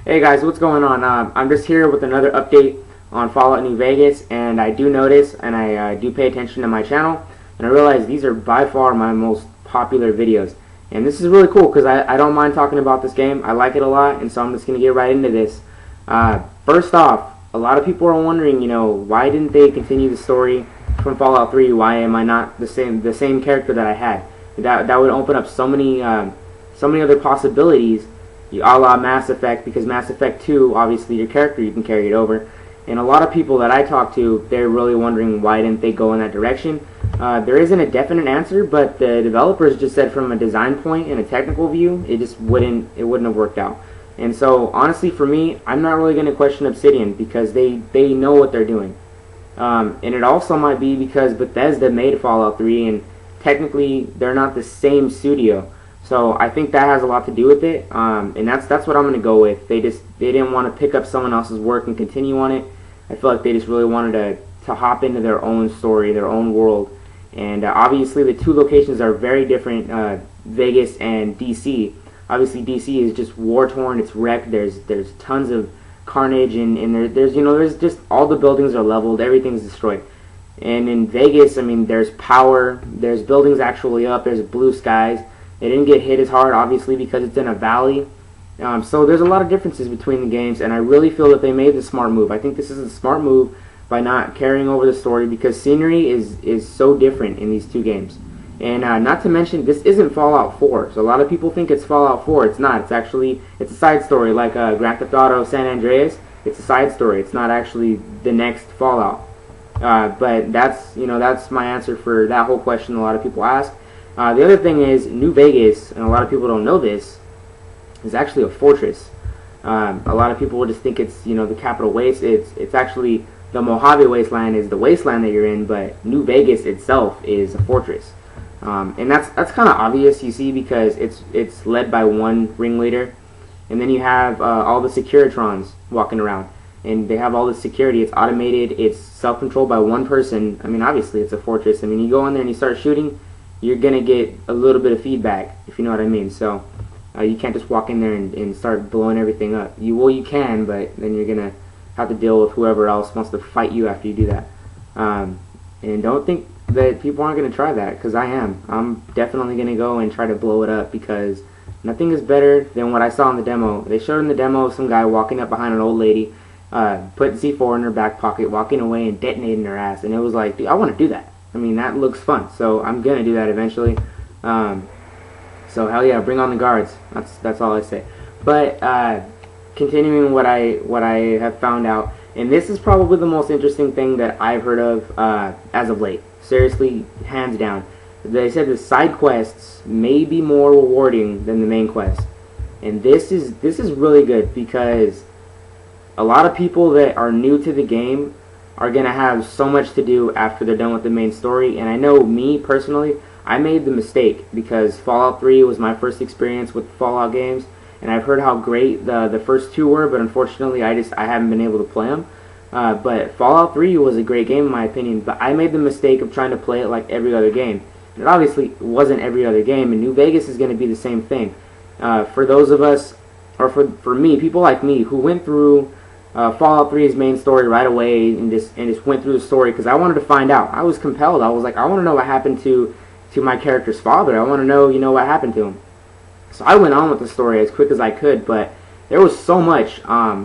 Hey guys, what's going on? I'm just here with another update on Fallout New Vegas, and I do notice, and I do pay attention to my channel, and I realize these are by far my most popular videos. And this is really cool because I don't mind talking about this game. I like it a lot, and so I'm just going to get right into this. First off, a lot of people are wondering, why didn't they continue the story from Fallout 3? Why am I not the same character that I had? That would open up so many other possibilities, a la Mass Effect, because Mass Effect 2, obviously your character, you can carry it over. And a lot of people that I talk to, they're really wondering why didn't they go in that direction. There isn't a definite answer, but the developers just said from a design point and a technical view, it wouldn't have worked out. And so honestly, for me, I'm not really going to question Obsidian because they know what they're doing. And it also might be because Bethesda made Fallout 3, and technically they're not the same studio. So I think that has a lot to do with it, and that's what I'm going to go with. They didn't want to pick up someone else's work and continue on it. I feel like they just really wanted to hop into their own story, their own world. And obviously the two locations are very different, Vegas and DC. Obviously DC is just war-torn, it's wrecked, there's tons of carnage, and there's just all the buildings are leveled, everything's destroyed. And in Vegas, I mean, there's power, there's buildings actually up, there's blue skies. It didn't get hit as hard, obviously, because it's in a valley. So there's a lot of differences between the games, and I really feel that they made the smart move. I think this is a smart move by not carrying over the story, because scenery is so different in these two games. And not to mention, this isn't Fallout 4. So a lot of people think it's Fallout 4. It's not. It's a side story, like Grand Theft Auto San Andreas. It's a side story. It's not actually the next Fallout. But that's my answer for that whole question a lot of people ask. The other thing is, New Vegas, and a lot of people don't know this, is actually a fortress. A lot of people will just think it's the capital waste. It's actually the Mojave Wasteland is the wasteland that you're in, but New Vegas itself is a fortress. And that's kind of obvious, you see, because it's led by one ringleader, and then you have all the Securitrons walking around, and they have all the security. It's automated. It's self-controlled by one person. I mean, obviously, it's a fortress. I mean, you go in there and you start shooting, you're gonna get a little bit of feedback, if you know what I mean. So you can't just walk in there and start blowing everything up. You can, but then you're gonna have to deal with whoever else wants to fight you after you do that. And don't think that people aren't gonna try that, because I am. I'm definitely gonna go and try to blow it up, because nothing is better than what I saw in the demo. They showed in the demo some guy walking up behind an old lady, putting C4 in her back pocket, walking away and detonating her ass, and it was like, dude, I want to do that. I mean, that looks fun, so I'm gonna do that eventually. So hell yeah, bring on the guards. That's all I say. But continuing what I have found out, and this is probably the most interesting thing that I've heard of as of late. Seriously, hands down. They said the side quests may be more rewarding than the main quest, and this is really good, because a lot of people that are new to the game are going to have so much to do after they're done with the main story. And I know me personally, I made the mistake, because Fallout 3 was my first experience with Fallout games, and I've heard how great the first two were, but unfortunately I haven't been able to play them. But Fallout 3 was a great game in my opinion, but I made the mistake of trying to play it like every other game. And it obviously wasn't every other game, and New Vegas is going to be the same thing. For those of us, or for me, people like me, who went through Fallout 3's main story right away and just went through the story because I wanted to find out. I was compelled. I was like, I want to know what happened to my character's father. I want to know, what happened to him. So I went on with the story as quick as I could, but there was so much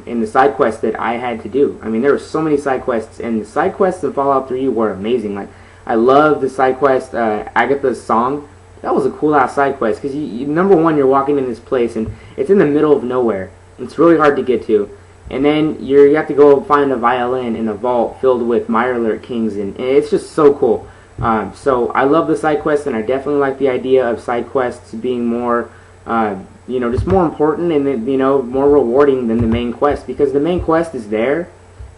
in the side quests that I had to do. I mean, there were so many side quests, and the side quests in Fallout 3 were amazing. Like, I love the side quest, Agatha's Song. That was a cool ass side quest, because number one, you're walking in this place, and it's in the middle of nowhere. It's really hard to get to. And then you have to go find a violin in a vault filled with Mirelurk Kings, and it's just so cool. So I love the side quests, and I definitely like the idea of side quests being more, just more important and more rewarding than the main quest, because the main quest is there,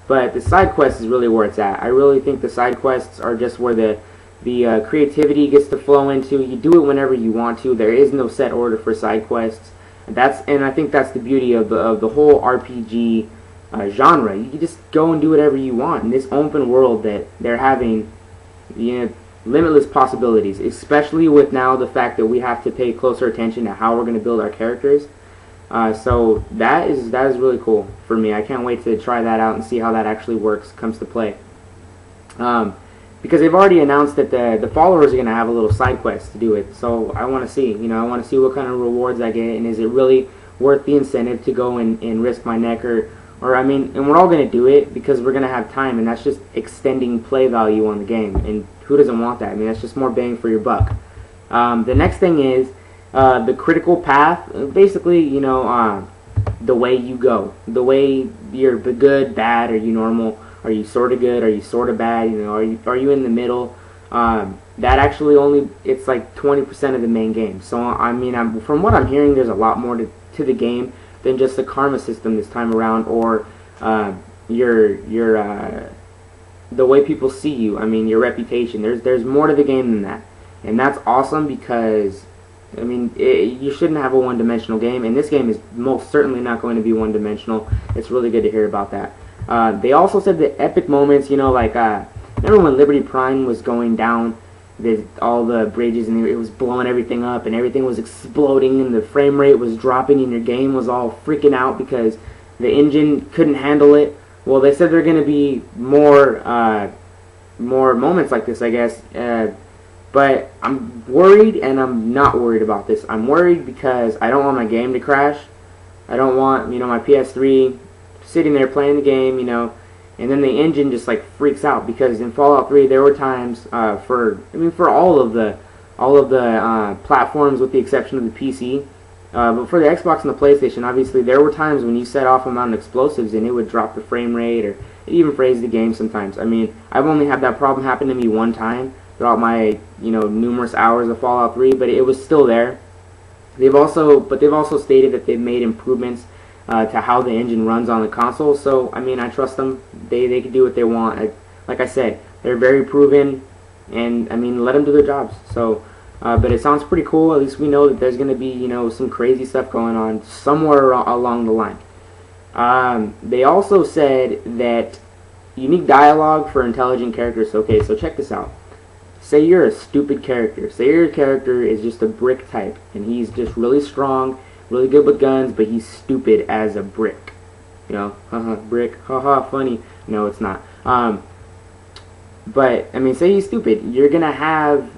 but the side quest is really where it's at. I really think the side quests are just where the creativity gets to flow into. You do it whenever you want to. There is no set order for side quests. And I think that's the beauty of the whole RPG genre. You can just go and do whatever you want in this open world that they're having, limitless possibilities. Especially with now the fact that we have to pay closer attention to how we're going to build our characters. So that is really cool for me. I can't wait to try that out and see how that actually works, comes to play. Because they've already announced that the followers are going to have a little side quest to do it. So I want to see, I want to see what kind of rewards I get, and is it really worth the incentive to go and risk my neck, or I mean, and we're all going to do it because we're going to have time, and that's just extending play value on the game, and who doesn't want that? I mean, that's just more bang for your buck. The next thing is the critical path. Basically, the way you go, the way you're good, bad, are you normal? Are you sort of good? Are you sort of bad? Are you in the middle? That actually it's like 20% of the main game. So I mean, from what I'm hearing, there's a lot more to the game than just the karma system this time around, or the way people see you. I mean, your reputation. There's more to the game than that, and that's awesome because I mean, you shouldn't have a one-dimensional game, and this game is most certainly not going to be one-dimensional. It's really good to hear about that. They also said that epic moments, like remember when Liberty Prime was going down, all the bridges, and it was blowing everything up, and everything was exploding, and the frame rate was dropping, and your game was all freaking out because the engine couldn't handle it. Well, they said there are going to be more moments like this, I guess. But I'm worried, and I'm not worried about this. I'm worried because I don't want my game to crash. I don't want, my PS3 sitting there playing the game, and then the engine just like freaks out, because in Fallout 3 there were times for all of the platforms with the exception of the PC, but for the Xbox and the PlayStation, obviously there were times when you set off a amount of explosives and it would drop the frame rate, or it even freeze the game sometimes. I mean, I've only had that problem happen to me one time throughout my numerous hours of Fallout 3, but it was still there. They've also stated that they've made improvements to how the engine runs on the console. So I mean, I trust them. They can do what they want. Like I said, they're very proven, and I mean, let them do their jobs. So, but it sounds pretty cool. At least we know that there's going to be some crazy stuff going on somewhere along the line. They also said that unique dialogue for intelligent characters. Okay, so check this out. Say you're a stupid character. Say your character is just a brick type, and he's just really strong, really good with guns, but he's stupid as a brick. Haha, brick, haha, funny. No, it's not. But I mean, say he's stupid. You're gonna have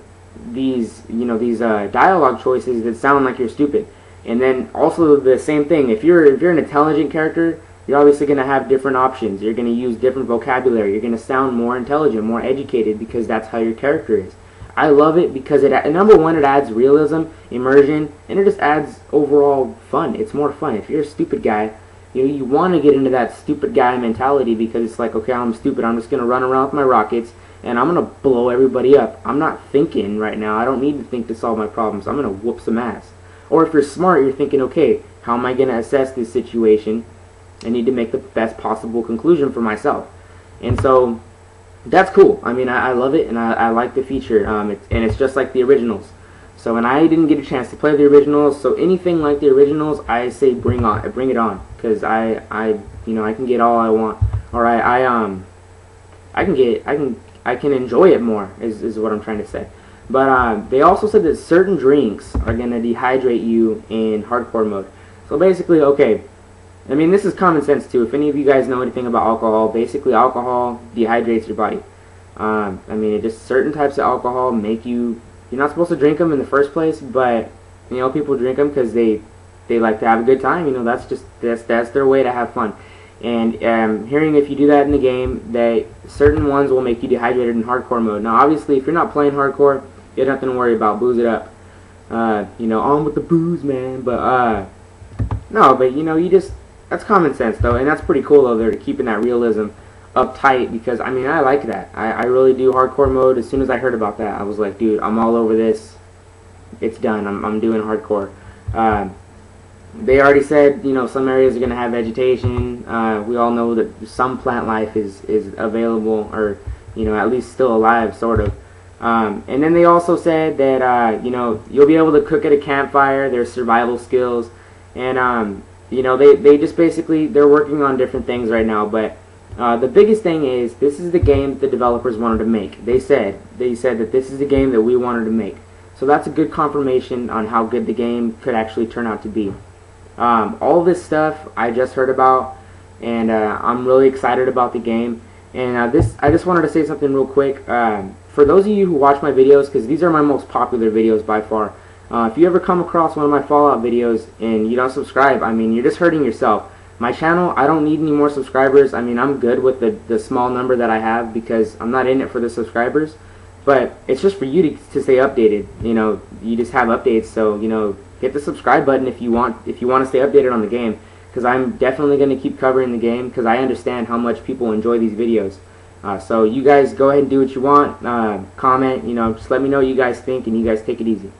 these dialogue choices that sound like you're stupid, and then also the same thing. If you're an intelligent character, you're obviously going to have different options. You're going to use different vocabulary. You're going to sound more intelligent, more educated, because that's how your character is. I love it because number one, it adds realism, immersion, and it just adds overall fun. It's more fun. If you're a stupid guy, you want to get into that stupid guy mentality, because it's like, okay, I'm stupid. I'm just going to run around with my rockets, and I'm going to blow everybody up. I'm not thinking right now. I don't need to think to solve my problems. I'm going to whoop some ass. Or if you're smart, you're thinking, okay, how am I going to assess this situation? I need to make the best possible conclusion for myself. And so that's cool. I mean, I love it, and I like the feature. And it's just like the originals. So, and I didn't get a chance to play the originals, so anything like the originals, I say bring it on, because I can get all I want, or I can enjoy it more, is what I'm trying to say. But they also said that certain drinks are gonna dehydrate you in hardcore mode. So basically, okay, I mean, this is common sense too. If any of you guys know anything about alcohol, basically alcohol dehydrates your body. I mean, just certain types of alcohol make you. You're not supposed to drink them in the first place, but people drink them because they like to have a good time. That's their way to have fun. And hearing if you do that in the game, that certain ones will make you dehydrated in hardcore mode. Now, obviously, if you're not playing hardcore, you have nothing to worry about. Booze it up. On with the booze, man. But no, but you just. That's common sense, though, and that's pretty cool, though, they're keeping that realism uptight, because, I mean, I like that. I really do. Hardcore mode, as soon as I heard about that, I was like, dude, I'm all over this. It's done. I'm doing hardcore. They already said, some areas are going to have vegetation. We all know that some plant life is available, or, at least still alive, sort of. And then they also said that, you'll be able to cook at a campfire. There's survival skills, and, they just basically, they're working on different things right now, but the biggest thing is, this is the game that the developers wanted to make. They said that this is the game that we wanted to make. So that's a good confirmation on how good the game could actually turn out to be. All this stuff I just heard about, and I'm really excited about the game. And I just wanted to say something real quick. For those of you who watch my videos, because these are my most popular videos by far, if you ever come across one of my Fallout videos and you don't subscribe, I mean, you're just hurting yourself. My channel, I don't need any more subscribers. I mean, I'm good with the small number that I have because I'm not in it for the subscribers. But it's just for you to stay updated. You know, you just have updates, so you know, hit the subscribe button if you want to stay updated on the game. Because I'm definitely going to keep covering the game because I understand how much people enjoy these videos. So you guys go ahead and do what you want. Comment, you know, just let me know what you guys think, and you guys take it easy.